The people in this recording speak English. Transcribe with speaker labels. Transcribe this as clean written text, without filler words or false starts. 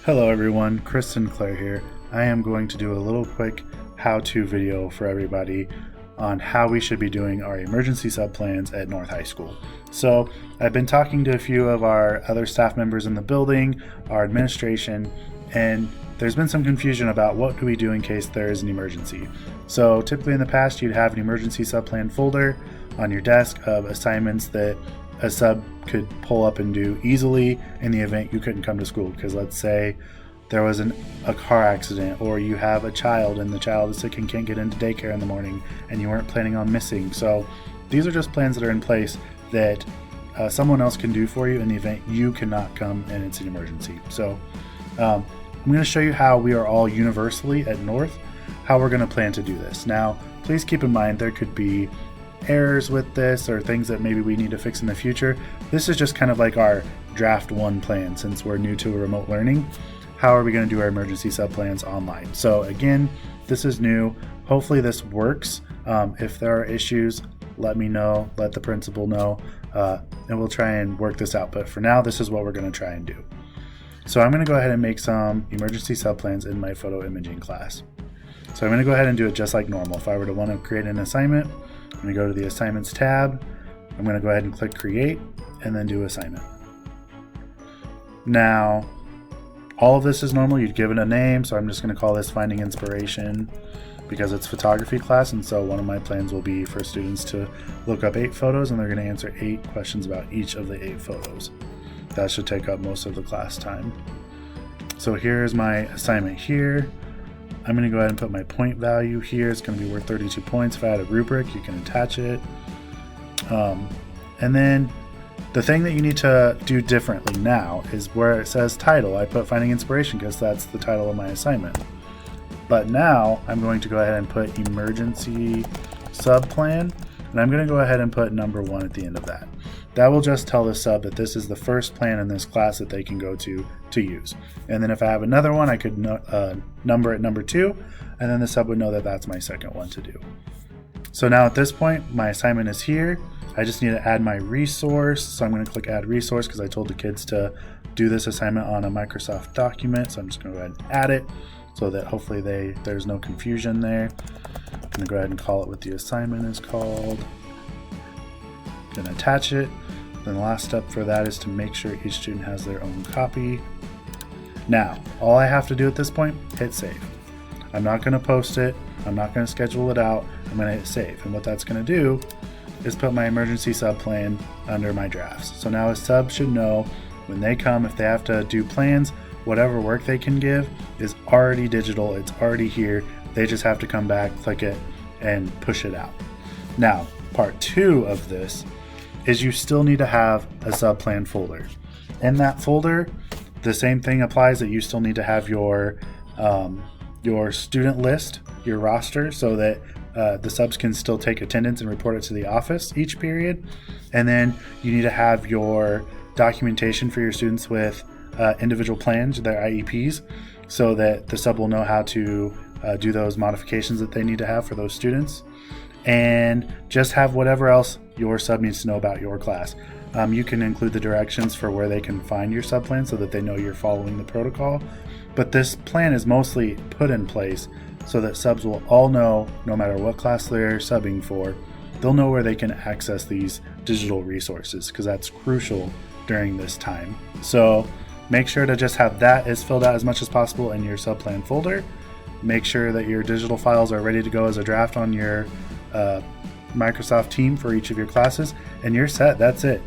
Speaker 1: Hello everyone, Chris Sinclair here. I am going to do a little quick how-to video for everybody on how we should be doing our emergency sub-plans at North High School. So I've been talking to a few of our other staff members in the building, our administration, and there's been some confusion about what do we do in case there is an emergency. So typically in the past you'd have an emergency sub-plan folder on your desk of assignments that a sub could pull up and do easily in the event you couldn't come to school, because let's say there was a car accident, or you have a child and the child is sick and can't get into daycare in the morning and you weren't planning on missing. So these are just plans that are in place that someone else can do for you in the event you cannot come and it's an emergency. So I'm going to show you how we are all universally at North, how we're going to plan to do this. Now please keep in mind there could be errors with this or things that maybe we need to fix in the future. This is just kind of like our draft one plan since we're new to remote learning. How are we going to do our emergency sub plans online? So again, this is new. Hopefully this works. If there are issues, let me know, let the principal know, and we'll try and work this out. But for now, this is what we're going to try and do. So I'm going to go ahead and make some emergency sub plans in my photo imaging class. So I'm going to go ahead and do it just like normal. If I were to want to create an assignment, I'm going to go to the Assignments tab. I'm going to go ahead and click Create and then do Assignment. Now, all of this is normal. You'd give it a name, so I'm just going to call this Finding Inspiration because it's photography class, and so one of my plans will be for students to look up 8 photos and they're going to answer 8 questions about each of the 8 photos. That should take up most of the class time. So here's my assignment here. I'm going to go ahead and put my point value here. It's going to be worth 32 points. If I had a rubric, you can attach it. And then the thing that you need to do differently now is where it says title. I put Finding Inspiration because that's the title of my assignment. But now I'm going to go ahead and put Emergency Sub Plan, and I'm going to go ahead and put number 1 at the end of that. That will just tell the sub that this is the first plan in this class that they can go to use. And then if I have another one, I could number it number 2, and then the sub would know that that's my second one to do. So now at this point, my assignment is here. I just need to add my resource. So I'm going to click Add Resource because I told the kids to do this assignment on a Microsoft document. So I'm just going to go ahead and add it so that hopefully there's no confusion there. I'm going to go ahead and call it what the assignment is called. Going to attach it. Then the last step for that is to make sure each student has their own copy. Now, all I have to do at this point, hit save. I'm not going to post it. I'm not going to schedule it out. I'm going to hit save. And what that's going to do is put my emergency sub plan under my drafts. So now a sub should know when they come, if they have to do plans, whatever work they can give is already digital. It's already here. They just have to come back, click it, and push it out. Now, part 2 of this is you still need to have a sub-plan folder. In that folder, the same thing applies, that you still need to have your student list, your roster, so that the subs can still take attendance and report it to the office each period. And then you need to have your documentation for your students with individual plans, their IEPs, so that the sub will know how to do those modifications that they need to have for those students. And just have whatever else your sub needs to know about your class. You can include the directions for where they can find your sub plan so that they know you're following the protocol. But this plan is mostly put in place so that subs will all know, no matter what class they're subbing for, they'll know where they can access these digital resources, because that's crucial during this time. So make sure to just have that as filled out as much as possible in your sub plan folder. Make sure that your digital files are ready to go as a draft on your Microsoft team for each of your classes, and you're set. That's it.